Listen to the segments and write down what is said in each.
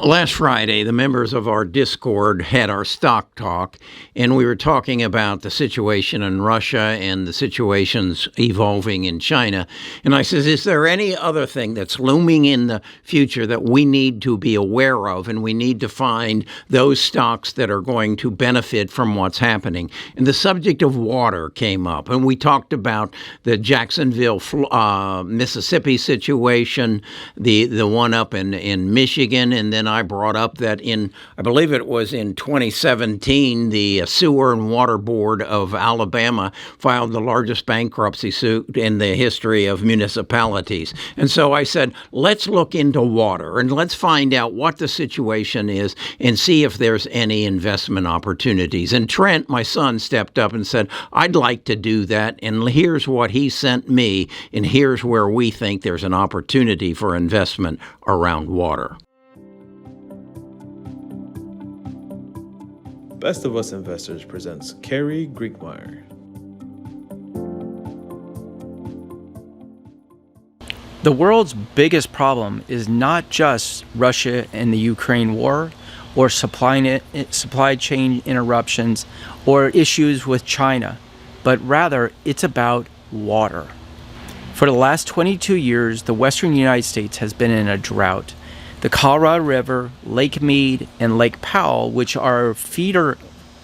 Last Friday, the members of our Discord had our stock talk, and we were talking about the situation in Russia and the situations evolving in China. And I says, is there any other thing that's looming in the future that we need to be aware of, and we need to find those stocks that are going to benefit from what's happening? And the subject of water came up, and we talked about the Jacksonville, Mississippi situation, the one up in Michigan, and then I brought up that I believe it was in 2017, the Sewer and Water Board of Alabama filed the largest bankruptcy suit in the history of municipalities. And so I said, let's look into water and let's find out what the situation is and see if there's any investment opportunities. And Trent, my son, stepped up and said, I'd like to do that. And here's what he sent me. And here's where we think there's an opportunity for investment around water. Best of Us Investors presents Carrie Griegmeyer. The world's biggest problem is not just Russia and the Ukraine war, or supply chain interruptions, or issues with China, but rather it's about water. For the last 22 years, the western United States has been in a drought. The Colorado River, Lake Mead, and Lake Powell, which are feeder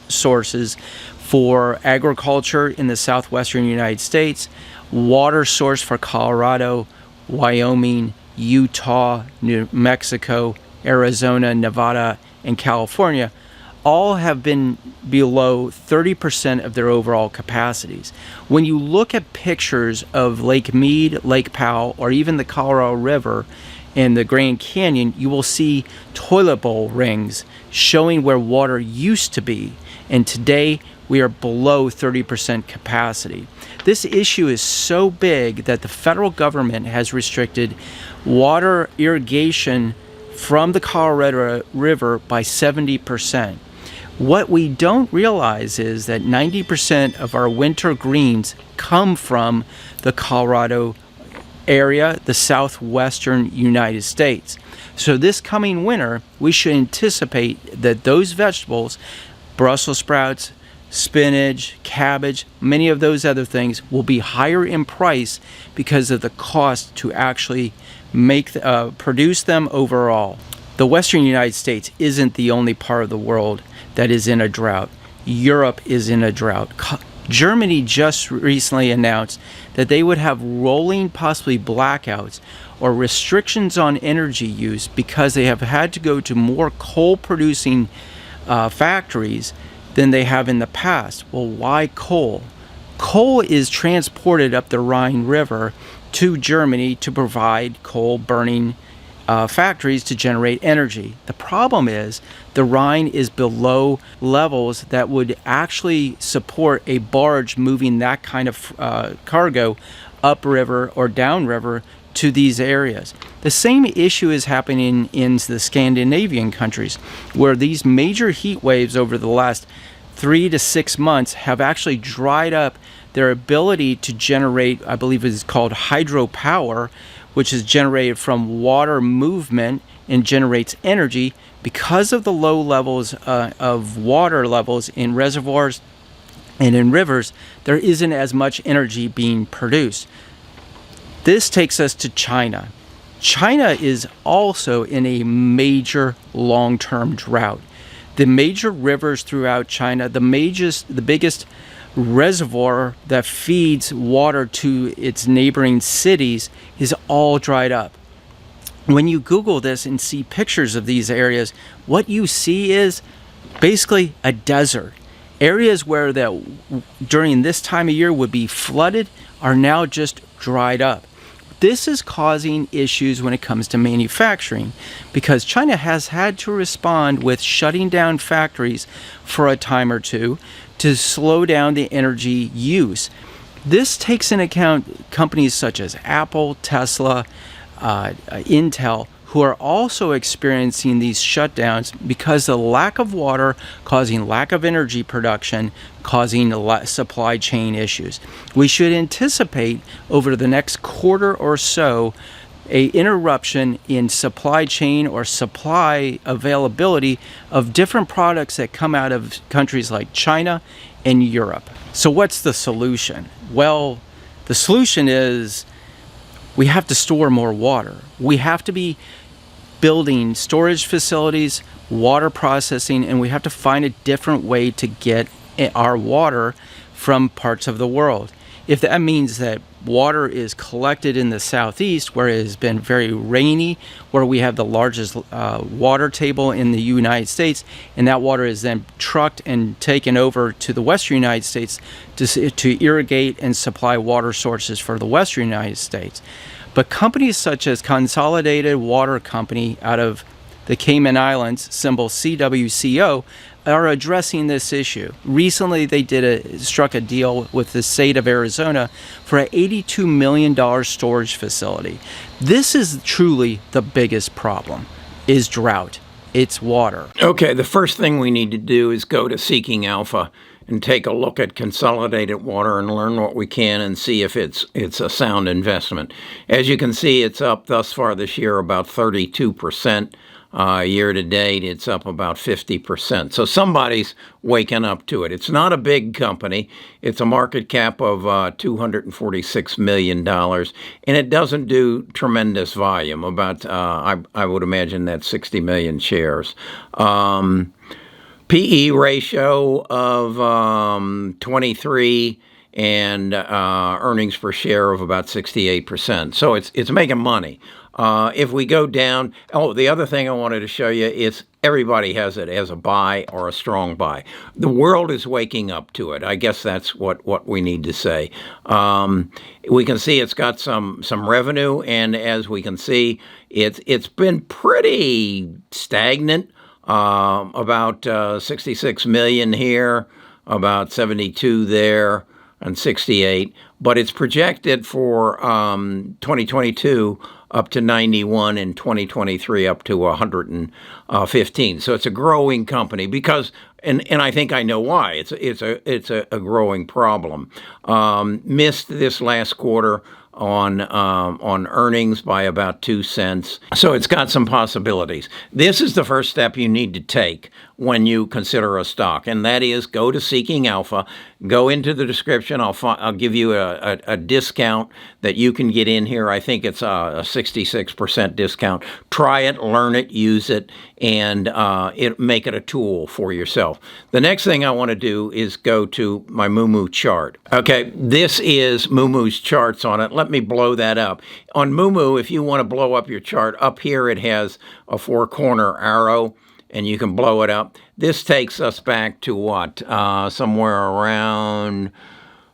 sources for agriculture in the southwestern United States, water source for Colorado, Wyoming, Utah, New Mexico, Arizona, Nevada, and California, all have been below 30% of their overall capacities. When you look at pictures of Lake Mead, Lake Powell, or even the Colorado River, in the Grand Canyon, you will see toilet bowl rings showing where water used to be. And today, we are below 30% capacity. This issue is so big that the federal government has restricted water irrigation from the Colorado River by 70%. What we don't realize is that 90% of our winter greens come from the Colorado area, the southwestern United States. So this coming winter, we should anticipate that those vegetables, Brussels sprouts, spinach, cabbage, many of those other things will be higher in price because of the cost to actually produce them overall. The western United States isn't the only part of the world that is in a drought. Europe is in a drought. Germany just recently announced that they would have rolling, possibly blackouts or restrictions on energy use because they have had to go to more coal-producing factories than they have in the past. Well, why coal? Coal is transported up the Rhine River to Germany to provide coal-burning factories to generate energy. The problem is the Rhine is below levels that would actually support a barge moving that kind of cargo upriver or downriver to these areas. The same issue is happening in the Scandinavian countries, where these major heat waves over the last 3 to 6 months have actually dried up their ability to generate, I believe it's called hydropower, which is generated from water movement and generates energy. Because of the low levels of water levels in reservoirs and in rivers, there isn't as much energy being produced. This takes us to China. China is also in a major long-term drought. The major rivers throughout China, the biggest reservoir that feeds water to its neighboring cities is all dried up. When you Google this and see pictures of these areas, what you see is basically a desert. Areas where during this time of year would be flooded are now just dried up. This is causing issues when it comes to manufacturing because China has had to respond with shutting down factories for a time or two to slow down the energy use. This takes into account companies such as Apple, Tesla, Intel, who are also experiencing these shutdowns because the lack of water causing lack of energy production, causing supply chain issues. We should anticipate over the next quarter or so a interruption in supply chain or supply availability of different products that come out of countries like China and Europe. So what's the solution? Well, the solution is we have to store more water. We have to be building storage facilities, water processing, and we have to find a different way to get our water from parts of the world. If that means that water is collected in the southeast, where it has been very rainy, where we have the largest water table in the United States, and that water is then trucked and taken over to the western United States to irrigate and supply water sources for the western United States. But companies such as Consolidated Water Company out of the Cayman Islands, symbol CWCO, are addressing this issue. Recently, they struck a deal with the state of Arizona for an $82 million storage facility. This is truly the biggest problem, is drought. It's water. Okay, the first thing we need to do is go to Seeking Alpha and take a look at Consolidated Water and learn what we can and see if it's a sound investment. As you can see, it's up thus far this year about 32%. Year to date, it's up about 50%. So somebody's waking up to it. It's not a big company. It's a market cap of $246 million, and it doesn't do tremendous volume. About, I would imagine that's 60 million shares. PE ratio of 23 and earnings per share of about 68%. So it's making money. If we go down, the other thing I wanted to show you is everybody has it as a buy or a strong buy. The world is waking up to it. I guess that's what we need to say. We can see it's got some revenue, and as we can see, it's been pretty stagnant. About 66 million here, about 72 there, and 68. But it's projected for 2022 up to 91, and 2023 up to 115. So it's a growing company because, and I think I know why. It's a growing problem. Missed this last quarter on earnings by about 2 cents. So it's got some possibilities. This is the first step you need to take when you consider a stock, and that is go to Seeking Alpha, go into the description. I'll give you a discount that you can get in here. I think it's a 66% discount. Try it, learn it, use it, and make it a tool for yourself. The next thing I want to do is go to my Moo chart. Okay, this is Moo's charts on it. Let me blow that up. On Moo, if you want to blow up your chart, up here it has a 4-corner arrow, and you can blow it up. This takes us back to what? Somewhere around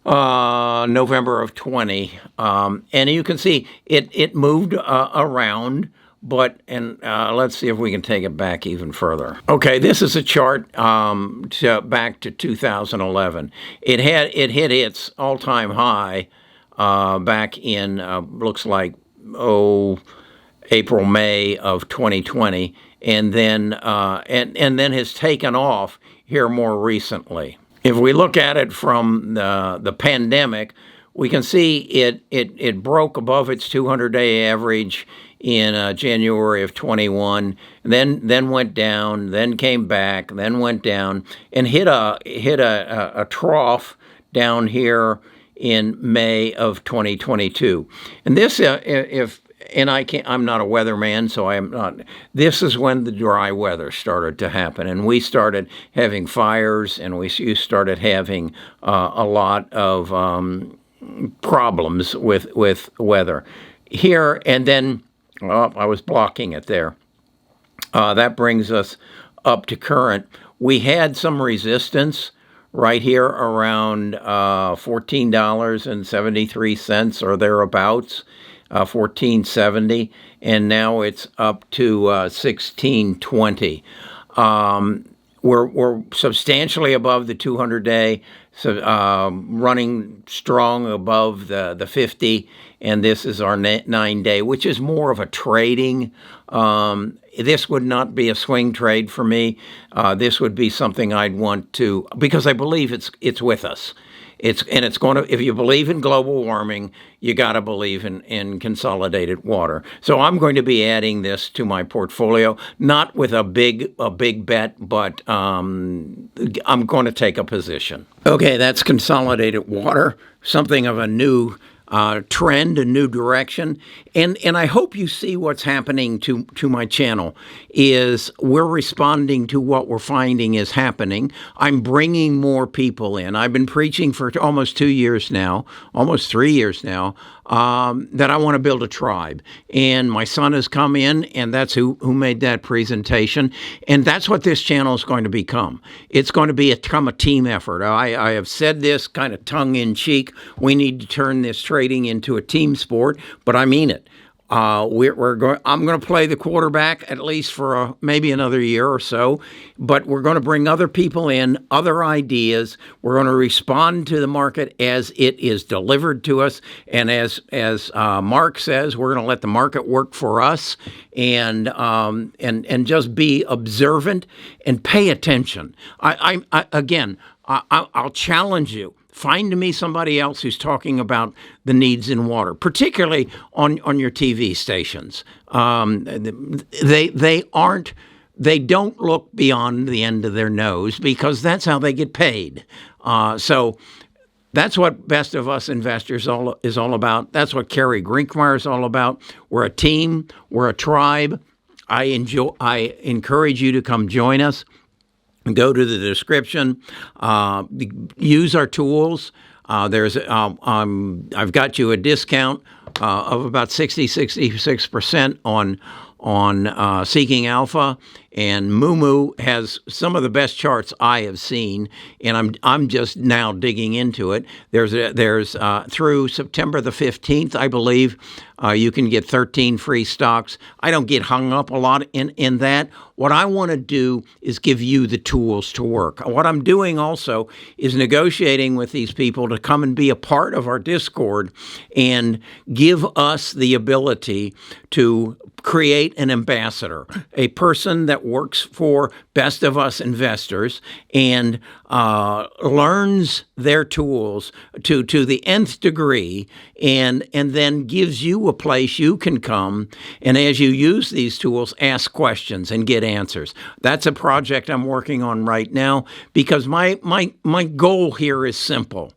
November of 20. And you can see it moved around, but, and let's see if we can take it back even further. Okay, this is a chart back to 2011. It hit its all-time high back in, looks like, April, May of 2020. And then then has taken off here more recently. If we look at it from the pandemic, we can see it broke above its 200-day average in January of 21, then went down, then came back, then went down, and hit a trough down here in May of 2022. And this, I'm not a weatherman, so I am not. This is when the dry weather started to happen, and we started having fires, and we started having a lot of problems with weather here. And then, I was blocking it there. That brings us up to current. We had some resistance right here around $14.73 or thereabouts. 14.70, and now it's up to 16.20. We're substantially above the 200-day, running strong above the 50, and this is our 9-day, which is more of a trading. This would not be a swing trade for me. This would be something I'd want to, because I believe it's with us. It's going to, if you believe in global warming, you got to believe in consolidated water. So I'm going to be adding this to my portfolio, not with a big bet, but I'm going to take a position. Okay, that's consolidated water, something of a new trend, a new direction, and I hope you see what's happening to my channel. Is we're responding to what we're finding is happening. I'm bringing more people in. I've been preaching for almost 2 years now, almost 3 years now, that I want to build a tribe. And my son has come in, and that's who made that presentation. And that's what this channel is going to become. It's going to become a team effort. I have said this kind of tongue-in-cheek. We need to turn this trading into a team sport, but I mean it. I'm going to play the quarterback at least for maybe another year or so, but we're going to bring other people in, other ideas. We're going to respond to the market as it is delivered to us, and as Mark says, we're going to let the market work for us, and just be observant and pay attention. I'll challenge you. Find me somebody else who's talking about the needs in water, particularly on your TV stations. They don't look beyond the end of their nose because that's how they get paid. So that's what Best of Us Investors is all about. That's what Carrie Grinkmeyer is all about. We're a team. We're a tribe. I encourage you to come join us. Go to the description, use our tools. I've got you a discount of about 66% on Seeking Alpha, and Mumu has some of the best charts I have seen, and I'm just now digging into it. There's through September the 15th, I believe, you can get 13 free stocks. I don't get hung up a lot in that. What I want to do is give you the tools to work. What I'm doing also is negotiating with these people to come and be a part of our Discord and give us the ability to create an ambassador, a person that works for Best of Us Investors and learns their tools to the nth degree, and then gives you a place you can come, and as you use these tools, ask questions and get answers. That's a project I'm working on right now, because my goal here is simple.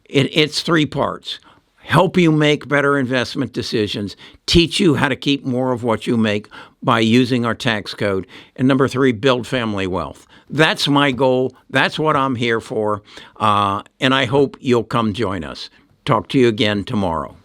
It's 3 parts. Help you make better investment decisions, teach you how to keep more of what you make by using our tax code, and number 3, build family wealth. That's my goal. That's what I'm here for, and I hope you'll come join us. Talk to you again tomorrow.